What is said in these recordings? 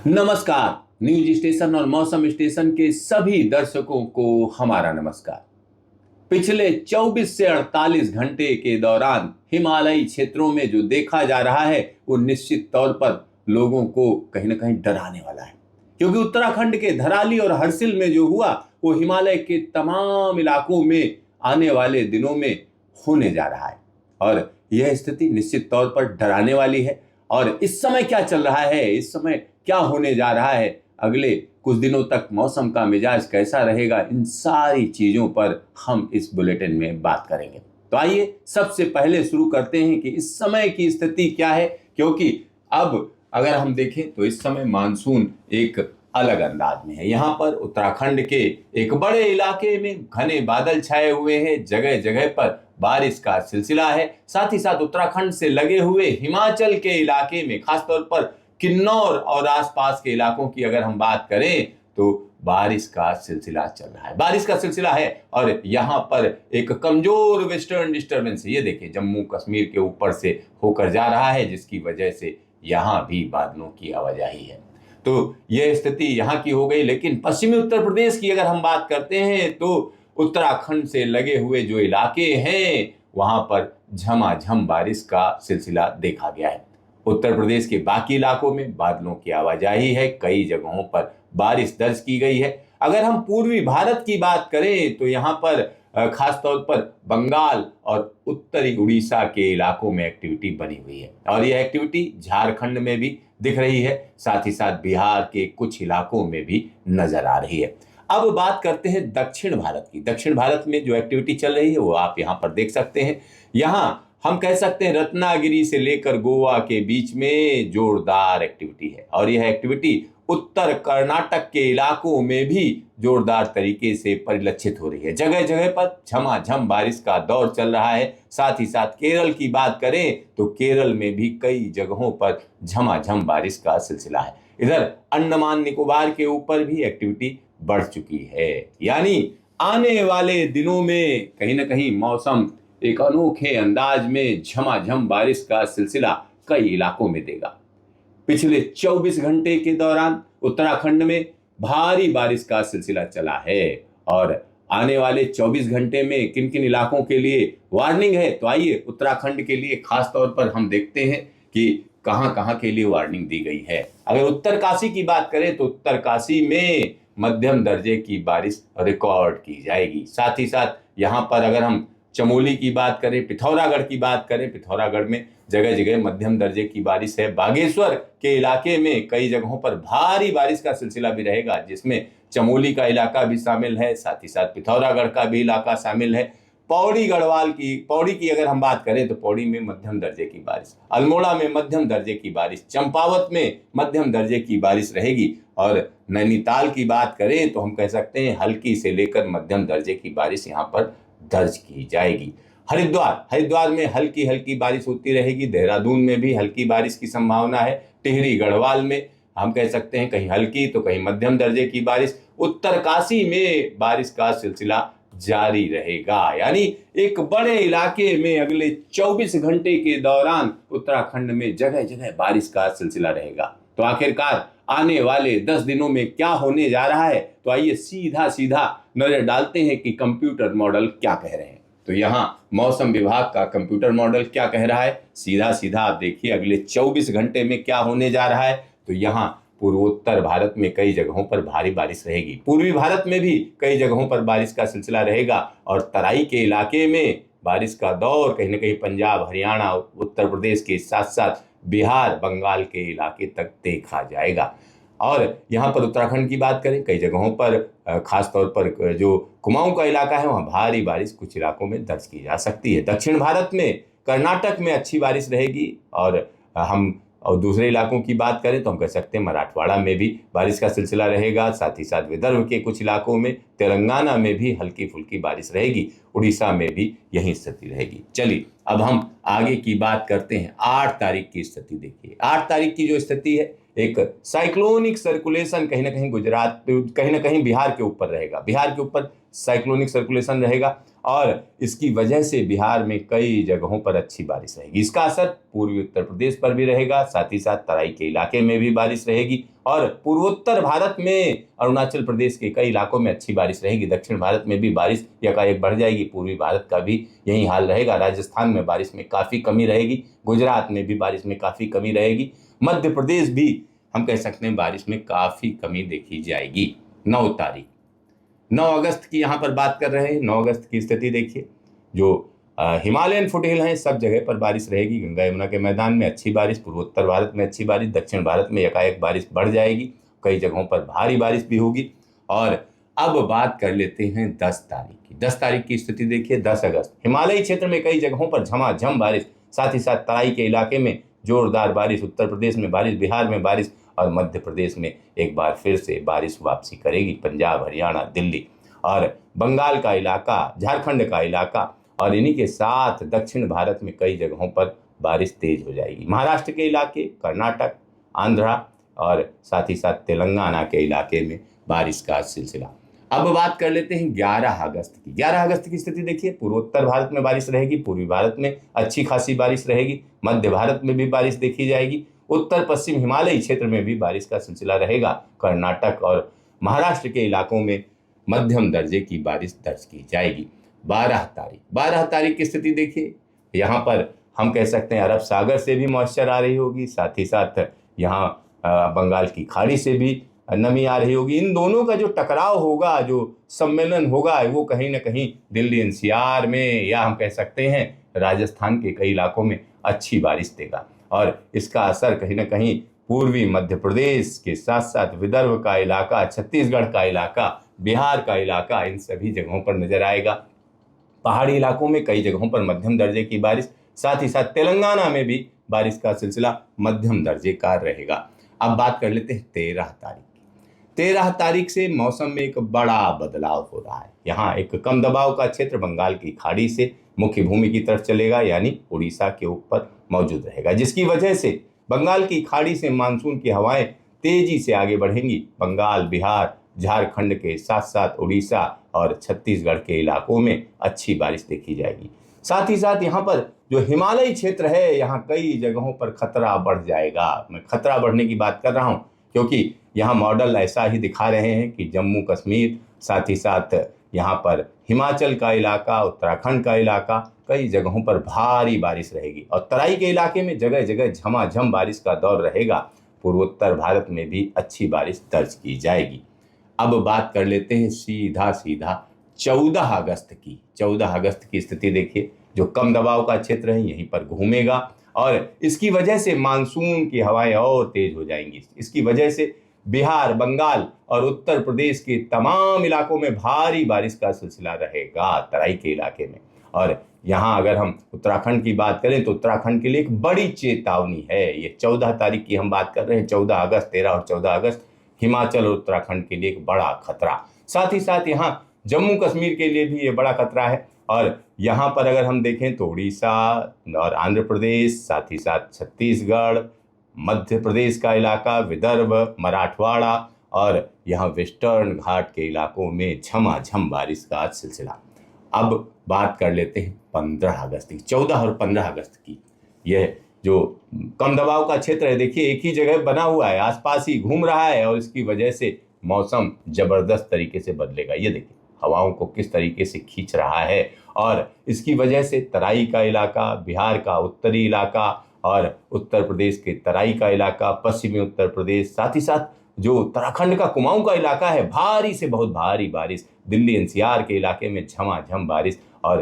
नमस्कार। News station और मौसम स्टेशन के सभी दर्शकों को हमारा नमस्कार। पिछले 24 से 48 घंटे के दौरान हिमालयी क्षेत्रों में जो देखा जा रहा है वो निश्चित तौर पर लोगों को कहीं ना कहीं डराने वाला है, क्योंकि उत्तराखंड के धराली और हरसिल में जो हुआ वो हिमालय के तमाम इलाकों में आने वाले दिनों में होने जा रहा है और यह स्थिति निश्चित तौर पर डराने वाली है। और इस समय क्या चल रहा है, इस समय क्या होने जा रहा है, अगले कुछ दिनों तक मौसम का मिजाज कैसा रहेगा, इन सारी चीजों पर हम इस बुलेटिन में बात करेंगे। तो आइए सबसे पहले शुरू करते हैं कि इस समय की स्थिति क्या है, क्योंकि अब अगर हम देखें तो इस समय मानसून एक अलग अंदाज में है। यहाँ पर उत्तराखंड के एक बड़े इलाके में घने बादल छाए हुए हैं, जगह जगह पर बारिश का सिलसिला है। साथ ही साथ उत्तराखंड से लगे हुए हिमाचल के इलाके में, खासतौर पर किन्नौर और आसपास के इलाकों की अगर हम बात करें तो बारिश का सिलसिला चल रहा है, बारिश का सिलसिला है। और यहाँ पर एक कमजोर वेस्टर्न डिस्टर्बेंस है, ये देखिए जम्मू कश्मीर के ऊपर से होकर जा रहा है, जिसकी वजह से यहाँ भी बादलों की आवाजाही है। तो यह स्थिति यहाँ की हो गई। लेकिन पश्चिमी उत्तर प्रदेश की अगर हम बात करते हैं तो उत्तराखंड से लगे हुए जो इलाके हैं वहां पर झमाझम बारिश का सिलसिला देखा गया है। उत्तर प्रदेश के बाकी इलाकों में बादलों की आवाजाही है, कई जगहों पर बारिश दर्ज की गई है। अगर हम पूर्वी भारत की बात करें तो यहाँ पर खासतौर पर बंगाल और उत्तरी उड़ीसा के इलाकों में एक्टिविटी बनी हुई है और यह एक्टिविटी झारखंड में भी दिख रही है, साथ ही साथ बिहार के कुछ इलाकों में भी नजर आ रही है। अब बात करते हैं दक्षिण भारत की। दक्षिण भारत में जो एक्टिविटी चल रही है वो आप यहाँ पर देख सकते हैं। यहाँ हम कह सकते हैं रत्नागिरी से लेकर गोवा के बीच में जोरदार एक्टिविटी है और यह एक्टिविटी उत्तर कर्नाटक के इलाकों में भी जोरदार तरीके से परिलक्षित हो रही है। जगह जगह पर झमाझम बारिश का दौर चल रहा है। साथ ही साथ केरल की बात करें तो केरल में भी कई जगहों पर झमाझम बारिश का सिलसिला है। इधर अंडमान निकोबार के ऊपर भी एक्टिविटी बढ़ चुकी है, यानी आने वाले दिनों में कहीं ना कहीं मौसम एक अनोखे अंदाज में झमाझम बारिश का सिलसिला कई इलाकों में देगा। पिछले 24 घंटे के दौरान उत्तराखंड में भारी बारिश का सिलसिला चला है और आने वाले 24 घंटे में किन किन इलाकों के लिए वार्निंग है, तो आइए उत्तराखंड के लिए खास तौर पर हम देखते हैं कि कहां कहां के लिए वार्निंग दी गई है। अगर उत्तरकाशी की बात करें तो उत्तरकाशी में मध्यम दर्जे की बारिश रिकॉर्ड की जाएगी। साथ ही साथ यहां पर अगर हम चमोली की बात करें, पिथौरागढ़ की बात करें, पिथौरागढ़ में जगह जगह मध्यम दर्जे की बारिश है। बागेश्वर के इलाके में कई जगहों पर भारी बारिश का सिलसिला भी रहेगा, जिसमें चमोली का इलाका भी शामिल है, साथ ही साथ पिथौरागढ़ का भी इलाका शामिल है। पौड़ी की अगर हम बात करें तो पौड़ी में मध्यम दर्जे की बारिश, अल्मोड़ा में मध्यम दर्जे की बारिश, चंपावत में मध्यम दर्जे की बारिश रहेगी। और नैनीताल की बात करें तो हम कह सकते हैं हल्की से लेकर मध्यम दर्जे की बारिश यहाँ पर दर्ज की जाएगी। हरिद्वार में हल्की हल्की बारिश होती रहेगी। देहरादून में भी हल्की बारिश की संभावना है। टिहरी गढ़वाल में हम कह सकते हैं कहीं हल्की तो कहीं मध्यम दर्जे की बारिश। उत्तरकाशी में बारिश का सिलसिला जारी रहेगा, यानी एक बड़े इलाके में अगले 24 घंटे के दौरान उत्तराखंड में जगह जगह बारिश का सिलसिला रहेगा। तो आखिरकार आने वाले 10 दिनों में क्या होने जा रहा है, तो आइए सीधा सीधा नजर डालते हैं कि कंप्यूटर मॉडल क्या कह रहे हैं। तो यहाँ मौसम विभाग का कंप्यूटर मॉडल क्या कह रहा है, सीधा सीधा आप देखिए अगले 24 घंटे में क्या होने जा रहा है। तो यहाँ पूर्वोत्तर भारत में कई जगहों पर भारी बारिश रहेगी, पूर्वी भारत में भी कई जगहों पर बारिश का सिलसिला रहेगा और तराई के इलाके में बारिश का दौर कहीं ना कहीं पंजाब, हरियाणा, उत्तर प्रदेश के साथ साथ बिहार, बंगाल के इलाके तक देखा जाएगा। और यहाँ पर उत्तराखंड की बात करें, कई जगहों पर खास तौर पर जो कुमाऊं का इलाका है वहाँ भारी बारिश कुछ इलाकों में दर्ज की जा सकती है। दक्षिण भारत में कर्नाटक में अच्छी बारिश रहेगी और दूसरे इलाकों की बात करें तो हम कह सकते हैं मराठवाड़ा में भी बारिश का सिलसिला रहेगा। साथ ही साथ विदर्भ के कुछ इलाकों में, तेलंगाना में भी हल्की फुल्की बारिश रहेगी। उड़ीसा में भी यही स्थिति रहेगी। चलिए अब हम आगे की बात करते हैं। 8 तारीख की स्थिति देखिए। 8 तारीख की जो स्थिति है, एक साइक्लोनिक सर्कुलेशन कहीं ना कहीं गुजरात, कहीं ना कहीं बिहार के ऊपर रहेगा। बिहार के ऊपर साइक्लोनिक सर्कुलेशन रहेगा और इसकी वजह से बिहार में कई जगहों पर अच्छी बारिश रहेगी। इसका असर पूर्वी उत्तर प्रदेश पर भी रहेगा, साथ ही साथ तराई के इलाके में भी बारिश रहेगी और पूर्वोत्तर भारत में अरुणाचल प्रदेश के कई इलाकों में अच्छी बारिश रहेगी। दक्षिण भारत में भी बारिश एकाएक बढ़ जाएगी, पूर्वी भारत का भी यही हाल रहेगा। राजस्थान में बारिश में काफ़ी कमी रहेगी, गुजरात में भी बारिश में काफ़ी कमी रहेगी, मध्य प्रदेश भी हम कह सकते हैं बारिश में काफ़ी कमी देखी जाएगी। 9 तारीख 9 अगस्त की यहाँ पर बात कर रहे हैं। 9 अगस्त की स्थिति देखिए, जो हिमालयन फुटहिल हैं सब जगह पर बारिश रहेगी। गंगा यमुना के मैदान में अच्छी बारिश, पूर्वोत्तर भारत में अच्छी बारिश, दक्षिण भारत में एकाएक बारिश बढ़ जाएगी, कई जगहों पर भारी बारिश भी होगी। और अब बात कर लेते हैं 10 तारीख की। 10 तारीख की स्थिति देखिए। 10 अगस्त हिमालयी क्षेत्र में कई जगहों पर झमाझम बारिश, साथ ही साथ तराई के इलाके में जोरदार बारिश, उत्तर प्रदेश में बारिश, बिहार में बारिश और मध्य प्रदेश में एक बार फिर से बारिश वापसी करेगी। पंजाब, हरियाणा, दिल्ली और बंगाल का इलाका, झारखंड का इलाका और इन्हीं के साथ दक्षिण भारत में कई जगहों पर बारिश तेज हो जाएगी। महाराष्ट्र के इलाके, कर्नाटक, आंध्रा और साथ ही साथ तेलंगाना के इलाके में बारिश का सिलसिला। अब बात कर लेते हैं 11 अगस्त की। 11 अगस्त की स्थिति देखिए। पूर्वोत्तर भारत में बारिश रहेगी, पूर्वी भारत में अच्छी खासी बारिश रहेगी, मध्य भारत में भी बारिश देखी जाएगी, उत्तर पश्चिम हिमालयी क्षेत्र में भी बारिश का सिलसिला रहेगा। कर्नाटक और महाराष्ट्र के इलाकों में मध्यम दर्जे की बारिश दर्ज की जाएगी। 12 तारीख की स्थिति देखिए। यहाँ पर हम कह सकते हैं अरब सागर से भी मॉइस्चर आ रही होगी, साथ ही साथ यहाँ बंगाल की खाड़ी से भी नमी आ रही होगी। इन दोनों का जो टकराव होगा, जो सम्मेलन होगा, वो कहीं ना कहीं दिल्ली एनसीआर में या हम कह सकते हैं राजस्थान के कई इलाकों में अच्छी बारिश देगा और इसका असर कहीं ना कहीं पूर्वी मध्य प्रदेश के साथ साथ विदर्भ का इलाका, छत्तीसगढ़ का इलाका, बिहार का इलाका, इन सभी जगहों पर नजर आएगा। पहाड़ी इलाकों में कई जगहों पर मध्यम दर्जे की बारिश, साथ ही साथ तेलंगाना में भी बारिश का सिलसिला मध्यम दर्जे का रहेगा। अब बात कर लेते हैं 13 तारीख। 13 तारीख से मौसम में एक बड़ा बदलाव हो रहा है। यहाँ एक कम दबाव का क्षेत्र बंगाल की खाड़ी से मुख्य भूमि की तरफ चलेगा, यानी उड़ीसा के ऊपर मौजूद रहेगा, जिसकी वजह से बंगाल की खाड़ी से मानसून की हवाएं तेजी से आगे बढ़ेंगी। बंगाल, बिहार, झारखंड के साथ साथ उड़ीसा और छत्तीसगढ़ के इलाकों में अच्छी बारिश देखी जाएगी। साथ ही साथ यहाँ पर जो हिमालयी क्षेत्र है, यहाँ कई जगहों पर खतरा बढ़ जाएगा। मैं खतरा बढ़ने की बात कर रहा हूँ क्योंकि यहाँ मॉडल ऐसा ही दिखा रहे हैं कि जम्मू कश्मीर, साथ ही साथ यहाँ पर हिमाचल का इलाका, उत्तराखंड का इलाका, कई जगहों पर भारी बारिश रहेगी और तराई के इलाके में जगह जगह झमाझम बारिश का दौर रहेगा। पूर्वोत्तर भारत में भी अच्छी बारिश दर्ज की जाएगी। अब बात कर लेते हैं सीधा 14 अगस्त की। 14 अगस्त की स्थिति देखिए। जो कम दबाव का क्षेत्र है यहीं पर घूमेगा और इसकी वजह से मानसून की हवाएं और तेज हो जाएंगी। इसकी वजह से बिहार, बंगाल और उत्तर प्रदेश के तमाम इलाकों में भारी बारिश का सिलसिला रहेगा, तराई के इलाके में। और यहाँ अगर हम उत्तराखंड की बात करें तो उत्तराखंड के लिए एक बड़ी चेतावनी है। ये 14 तारीख की हम बात कर रहे हैं। 14 अगस्त, 13 और 14 अगस्त हिमाचल और उत्तराखंड के लिए एक बड़ा खतरा। साथ ही साथ यहाँ जम्मू कश्मीर के लिए भी ये बड़ा खतरा है। और यहाँ पर अगर हम देखें तो उड़ीसा और आंध्र प्रदेश, साथ ही साथ छत्तीसगढ़, मध्य प्रदेश का इलाका, विदर्भ, मराठवाड़ा और यहाँ वेस्टर्न घाट के इलाकों में झमाझम बारिश का सिलसिला। अब बात कर लेते हैं 15 अगस्त की। 14 और 15 अगस्त की यह जो कम दबाव का क्षेत्र है, देखिए एक ही जगह बना हुआ है, आसपास ही घूम रहा है और इसकी वजह से मौसम जबरदस्त तरीके से बदलेगा। ये देखिए हवाओं को किस तरीके से खींच रहा है और इसकी वजह से तराई का इलाका, बिहार का उत्तरी इलाका और उत्तर प्रदेश के तराई का इलाका, पश्चिमी उत्तर प्रदेश, साथ ही साथ जो उत्तराखंड का कुमाऊं का इलाका है, भारी से बहुत भारी बारिश। दिल्ली एनसीआर के इलाके में झमाझम बारिश और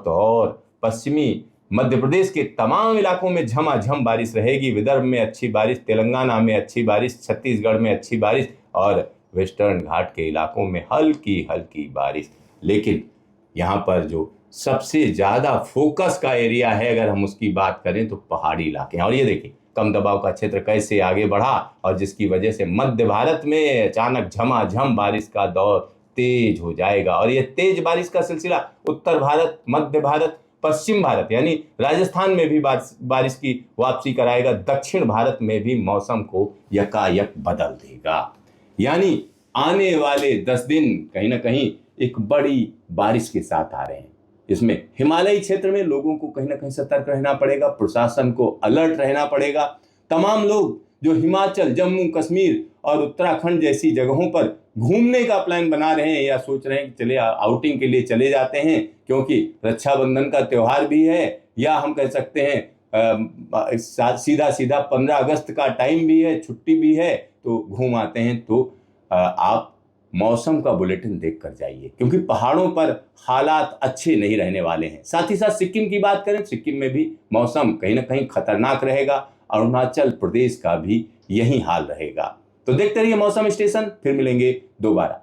तो और पश्चिमी मध्य प्रदेश के तमाम इलाकों में झमाझम बारिश रहेगी। विदर्भ में अच्छी बारिश, तेलंगाना में अच्छी बारिश, छत्तीसगढ़ में अच्छी बारिश और वेस्टर्न घाट के इलाकों में हल्की हल्की बारिश। लेकिन यहाँ पर जो सबसे ज़्यादा फोकस का एरिया है अगर हम उसकी बात करें तो पहाड़ी इलाके हैं। और ये देखिए कम दबाव का क्षेत्र कैसे आगे बढ़ा और जिसकी वजह से मध्य भारत में अचानक झमाझम बारिश का दौर तेज हो जाएगा। और ये तेज बारिश का सिलसिला उत्तर भारत, मध्य भारत, पश्चिम भारत यानी राजस्थान में भी बारिश की वापसी कराएगा। दक्षिण भारत में भी मौसम को यकायक बदल देगा। यानी आने वाले 10 दिन कहीं ना कहीं एक बड़ी बारिश के साथ आ रहे हैं। इसमें हिमालयी क्षेत्र में लोगों को कहीं ना कहीं सतर्क रहना पड़ेगा, प्रशासन को अलर्ट रहना पड़ेगा। तमाम लोग जो हिमाचल, जम्मू कश्मीर और उत्तराखंड जैसी जगहों पर घूमने का प्लान बना रहे हैं या सोच रहे हैं कि चले आउटिंग के लिए चले जाते हैं, क्योंकि रक्षाबंधन का त्यौहार भी है, या हम कह सकते हैं सीधा सीधा 15 अगस्त का टाइम भी है, छुट्टी भी है, तो घूम आते हैं, तो आप मौसम का बुलेटिन देख कर जाइए, क्योंकि पहाड़ों पर हालात अच्छे नहीं रहने वाले हैं। साथ ही साथ सिक्किम की बात करें, सिक्किम में भी मौसम कहीं ना कहीं खतरनाक रहेगा। अरुणाचल प्रदेश का भी यही हाल रहेगा। तो देखते रहिए मौसम स्टेशन, फिर मिलेंगे दोबारा।